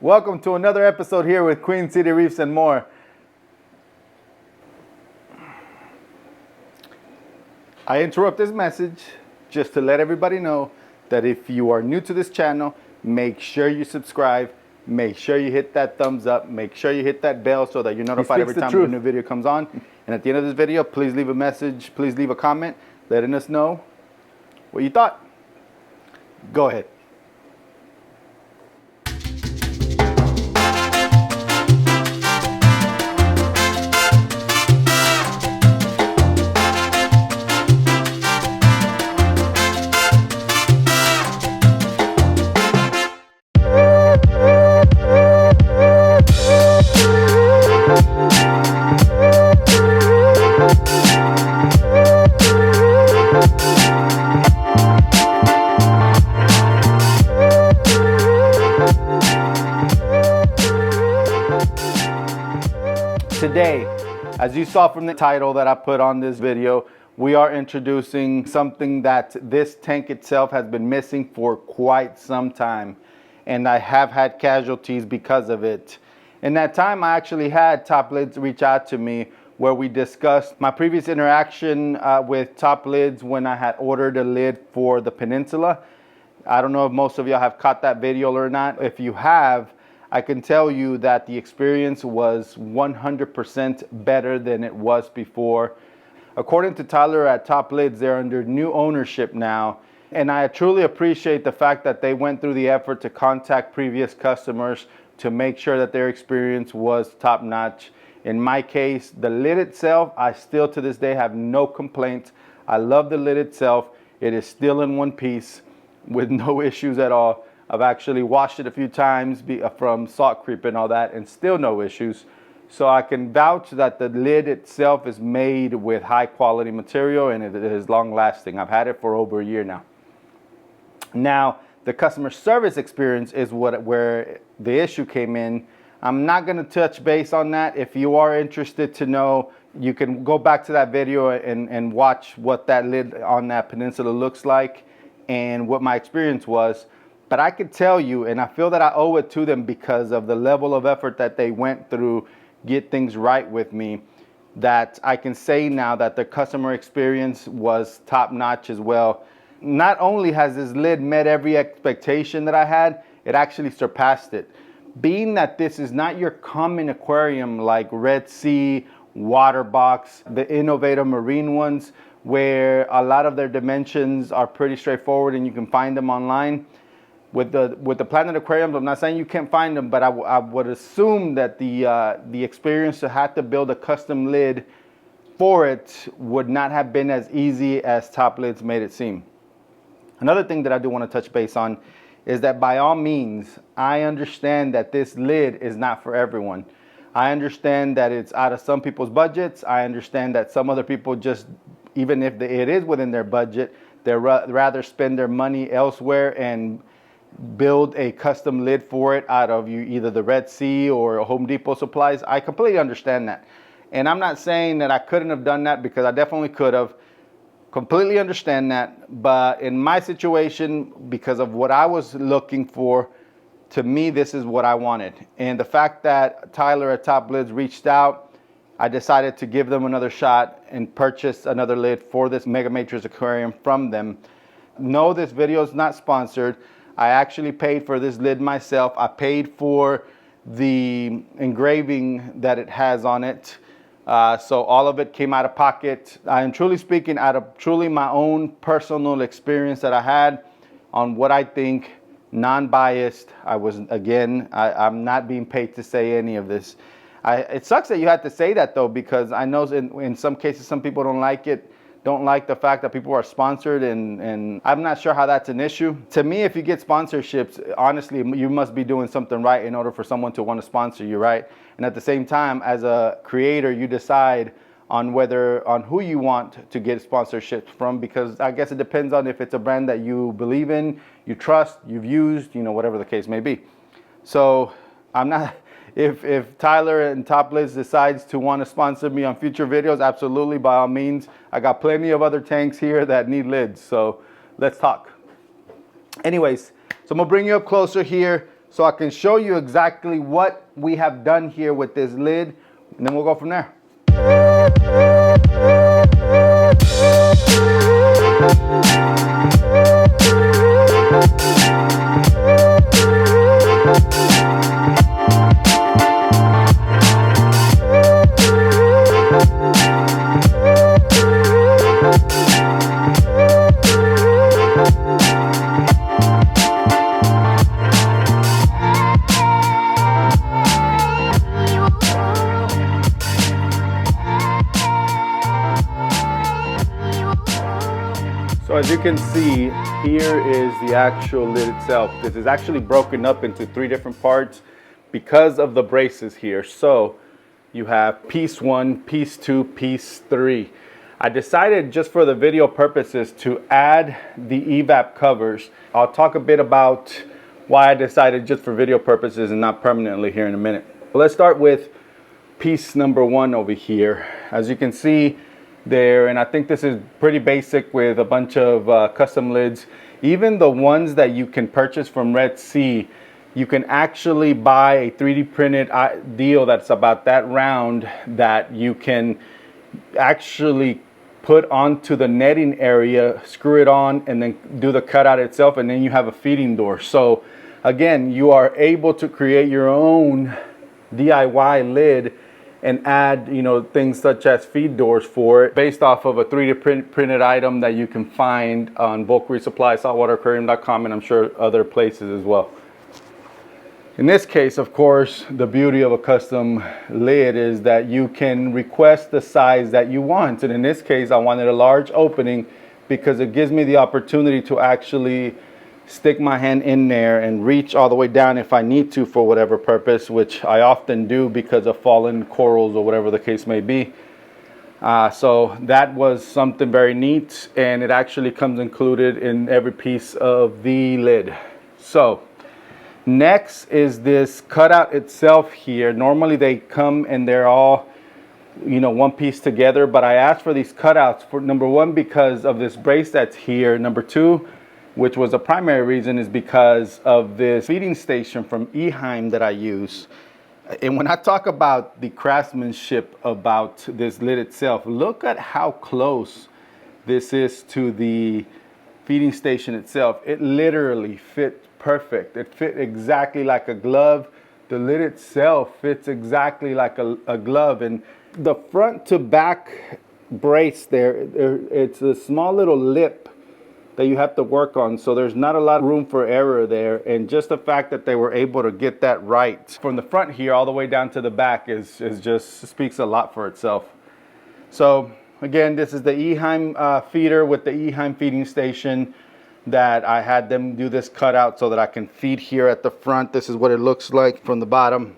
Welcome to another episode here with Queen City Reefs and more. I interrupt this message just to let everybody know that if you are new to this channel, make sure you subscribe, make sure you hit that thumbs up, make sure you hit that bell so that you're notified every time a new video comes on. And at the end of this video, please leave a message, please leave a comment letting us know what you thought. Go ahead. Today, as you saw from the title that I put on this video, we are introducing something that this tank itself has been missing for quite some time. And I have had casualties because of it. In that time, I actually had Top Lids reach out to me where we discussed my previous interaction with Top Lids when I had ordered a lid for the Peninsula. I don't know if most of y'all have caught that video or not. If you have, I can tell you that the experience was 100% better than it was before. According to Tyler at Top Lids, they're under new ownership now. And I truly appreciate the fact that they went through the effort to contact previous customers to make sure that their experience was top notch. In my case, the lid itself, I still to this day have no complaints. I love the lid itself. It is still in one piece with no issues at all. I've actually washed it a few times from salt creep and all that, and still no issues. So I can vouch that the lid itself is made with high quality material and it is long lasting. I've had it for over a year now. Now, the customer service experience is where the issue came in. I'm not going to touch base on that. If you are interested to know, you can go back to that video and watch what that lid on that Peninsula looks like and what my experience was. But I could tell you, and I feel that I owe it to them because of the level of effort that they went through, get things right with me, that I can say now that the customer experience was top notch as well. Not only has this lid met every expectation that I had, it actually surpassed it. Being that this is not your common aquarium like Red Sea, Waterbox, the innovative marine ones, where a lot of their dimensions are pretty straightforward and you can find them online. With the Planet Aquariums, I'm not saying you can't find them, but I would assume that the experience to have to build a custom lid for it would not have been as easy as Top Lids made it seem. Another thing that I do want to touch base on is that by all means, I understand that this lid is not for everyone. I understand that it's out of some people's budgets. I understand that some other people just, even if it is within their budget, they'd rather spend their money elsewhere and build a custom lid for it out of either the Red Sea or Home Depot supplies. I completely understand that. And I'm not saying that I couldn't have done that, because I definitely could have. Completely understand that. But in my situation, because of what I was looking for, to me, this is what I wanted. And the fact that Tyler at Top Lids reached out, I decided to give them another shot and purchase another lid for this Mega Matrix aquarium from them. No, this video is not sponsored. I actually paid for this lid myself. I paid for the engraving that it has on it. So all of it came out of pocket. I am truly speaking out of truly my own personal experience that I had on what I think, non-biased. I'm not being paid to say any of this. It sucks that you had to say that though, because I know in some cases some people don't like it. Don't like the fact that people are sponsored, and I'm not sure how that's an issue. To me, if you get sponsorships, honestly, you must be doing something right in order for someone to want to sponsor you, right? And at the same time, as a creator, you decide on who you want to get sponsorships from, because I guess it depends on if it's a brand that you believe in, you trust, you've used, whatever the case may be. So I'm not... If Tyler and Top Lids decides to want to sponsor me on future videos, absolutely, by all means. I got plenty of other tanks here that need lids, so let's talk. Anyways, so I'm gonna bring you up closer here so I can show you exactly what we have done here with this lid, and then we'll go from there. So as you can see, here is the actual lid itself. This is actually broken up into 3 different parts because of the braces here. So you have piece 1, piece 2, piece 3. I decided just for the video purposes to add the evap covers. I'll talk a bit about why I decided just for video purposes and not permanently here in a minute. Let's start with piece number 1 over here. As you can see there, and I think this is pretty basic with a bunch of custom lids. Even the ones that you can purchase from Red Sea, you can actually buy a 3D printed deal that's about that round that you can actually put onto the netting area, screw it on, and then do the cutout itself, and then you have a feeding door. So again, you are able to create your own DIY lid and add, you know, things such as feed doors for it based off of a 3D printed item that you can find on bulk resupply, saltwateraquarium.com, and I'm sure other places as well. In this case, of course, the beauty of a custom lid is that you can request the size that you want. And in this case, I wanted a large opening because it gives me the opportunity to actually stick my hand in there and reach all the way down if I need to for whatever purpose, which I often do because of fallen corals or whatever the case may be. So that was something very neat, and it actually comes included in every piece of the lid. So next is this cutout itself here. Normally they come and they're all, you know, one piece together, but I asked for these cutouts for number 1 because of this brace that's here. Number 2, which was a primary reason, is because of this feeding station from Eheim that I use. And when I talk about the craftsmanship about this lid itself, look at how close this is to the feeding station itself. It literally fit perfect. It fit exactly like a glove. The lid itself fits exactly like a glove. And the front to back brace there, it's a small little lip that you have to work on, so there's not a lot of room for error there, and just the fact that they were able to get that right from the front here all the way down to the back is just speaks a lot for itself. So again, this is the Eheim feeder with the Eheim feeding station that I had them do this cutout so that I can feed here at the front. This is what it looks like from the bottom.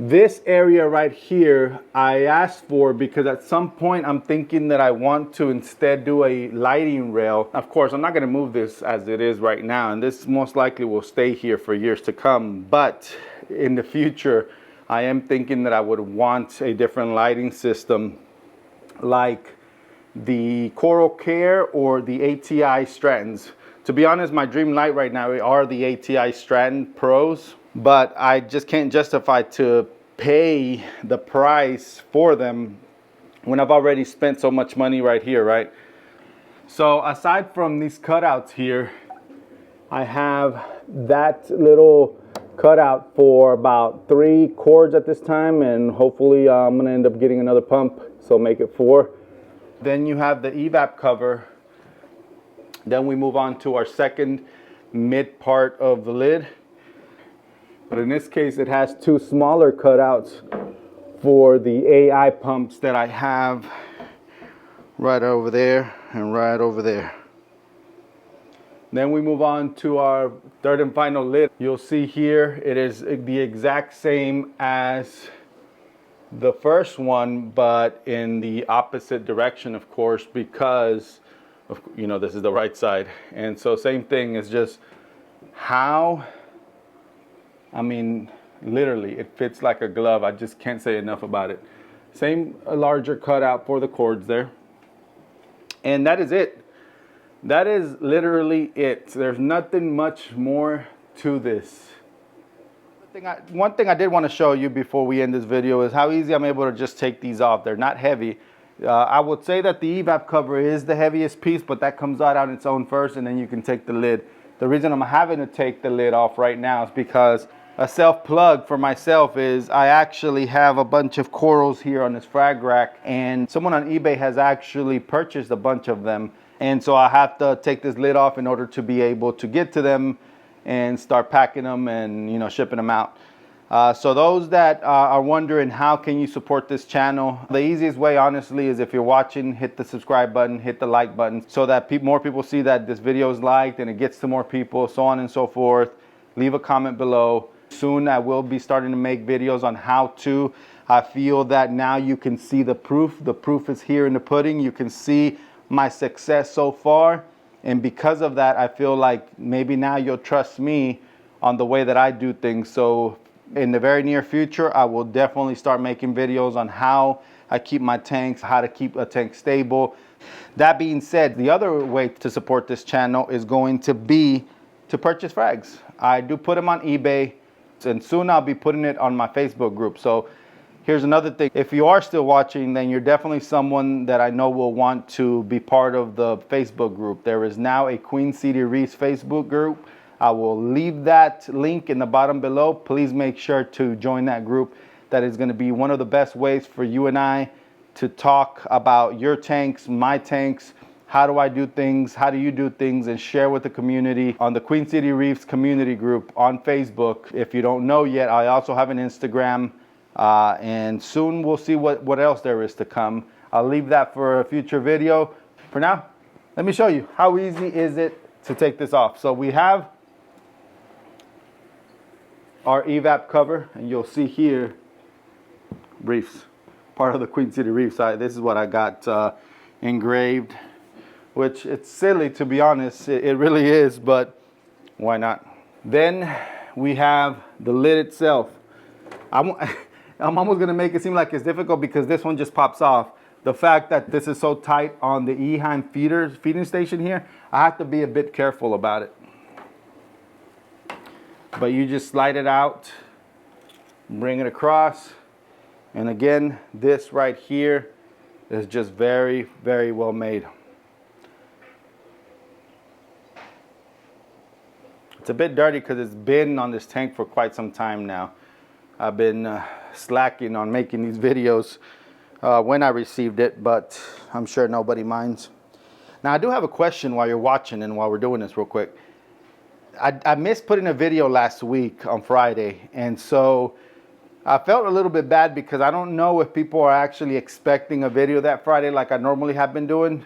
This area right here I asked for because at some point I'm thinking that I want to instead do a lighting rail. Of course, I'm not going to move this as it is right now, and this most likely will stay here for years to come. But in the future, I am thinking that I would want a different lighting system like the Coral Care or the ATI Stratons. To be honest, my dream light right now are the ATI Straton Pros, but I just can't justify to pay the price for them when I've already spent so much money right here, right? So aside from these cutouts here, I have that little cutout for about 3 cords at this time, and hopefully I'm gonna end up getting another pump, so make it 4. Then you have the evap cover. Then we move on to our second mid part of the lid. But in this case, it has 2 smaller cutouts for the AI pumps that I have right over there and right over there. Then we move on to our third and final lid. You'll see here, it is the exact same as the first one, but in the opposite direction, of course, because of, you know, this is the right side. And so same thing, is just how, I mean, literally, it fits like a glove. I just can't say enough about it. Same larger cutout for the cords there. And that is it. That is literally it. There's nothing much more to this. One thing I did want to show you before we end this video is how easy I'm able to just take these off. They're not heavy. I would say that the evap cover is the heaviest piece, but that comes out on its own first, and then you can take the lid. The reason I'm having to take the lid off right now is because a self plug for myself is I actually have a bunch of corals here on this frag rack, and someone on eBay has actually purchased a bunch of them. And so I have to take this lid off in order to be able to get to them and start packing them and, you know, shipping them out. So those that are wondering how can you support this channel, the easiest way honestly is if you're watching, hit the subscribe button, hit the like button so that more people see that this video is liked and it gets to more people, so on and so forth. Leave a comment below. Soon I will be starting to make videos on how to. I feel that now you can see the proof. The proof is here in the pudding. You can see my success so far. And because of that, I feel like maybe now you'll trust me on the way that I do things. So in the very near future, I will definitely start making videos on how I keep my tanks, how to keep a tank stable. That being said, the other way to support this channel is going to be to purchase frags. I do put them on eBay, and soon I'll be putting it on my Facebook group. So here's another thing. If you are still watching, then you're definitely someone that I know will want to be part of the Facebook group. There is now a Queen City Reefs Facebook group. I will leave that link in the bottom below. Please make sure to join that group. That is going to be one of the best ways for you and I to talk about your tanks, my tanks. How do I do things? How do you do things? And share with the community on the Queen City Reefs community group on Facebook. If you don't know yet, I also have an Instagram. And soon we'll see what else there is to come. I'll leave that for a future video. For now, let me show you how easy is it to take this off. So we have our evap cover, and you'll see here Reefs, part of the Queen City Reefs. This is what I got engraved, which it's silly to be honest. It really is, but why not? Then we have the lid itself. I'm almost gonna make it seem like it's difficult because this one just pops off. The fact that this is so tight on the Eheim feeding station here, I have to be a bit careful about it. But you just slide it out, bring it across, and again, this right here is just very, very well made. It's a bit dirty because it's been on this tank for quite some time now. I've been slacking on making these videos when I received it, but I'm sure nobody minds. Now I do have a question while you're watching and while we're doing this real quick. I missed putting a video last week on Friday, and so I felt a little bit bad because I don't know if people are actually expecting a video that Friday like I normally have been doing.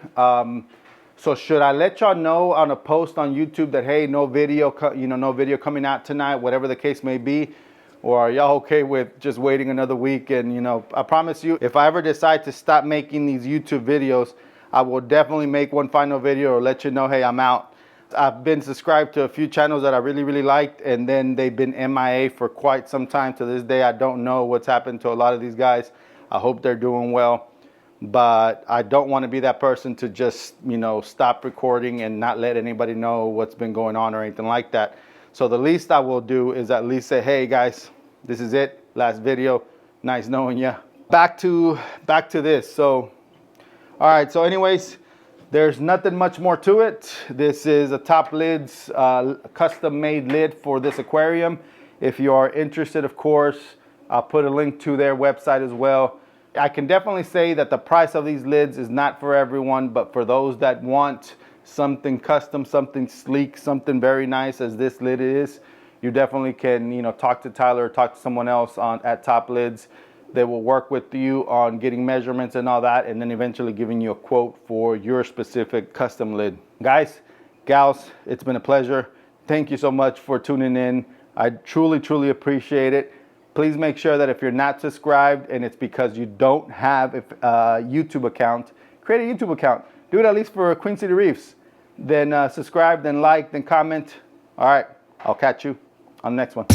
So should I let y'all know on a post on YouTube that hey, no video, no video coming out tonight, whatever the case may be? Or are y'all okay with just waiting another week? And I promise you, if I ever decide to stop making these YouTube videos, I will definitely make one final video or let you know, hey, I'm out. I've been subscribed to a few channels that I really, really liked, and then they've been MIA for quite some time. To this day, I don't know what's happened to a lot of these guys. I hope they're doing well, but I don't want to be that person to just, stop recording and not let anybody know what's been going on or anything like that. So the least I will do is at least say, hey guys, this is it, last video, nice knowing ya. Back to this. So, all right, so anyways, there's nothing much more to it. This is a top lids, custom made lid for this aquarium. If you are interested, of course, I'll put a link to their website as well. I can definitely say that the price of these lids is not for everyone, but for those that want something custom, something sleek, something very nice as this lid is, you definitely can, talk to Tyler or talk to someone else at Top Lids. They will work with you on getting measurements and all that, and then eventually giving you a quote for your specific custom lid. Guys, gals, it's been a pleasure. Thank you so much for tuning in. I truly, truly appreciate it. Please make sure that if you're not subscribed and it's because you don't have a YouTube account, create a YouTube account. Do it at least for Queen City Reefs. Then subscribe, then like, then comment. All right, I'll catch you on the next one.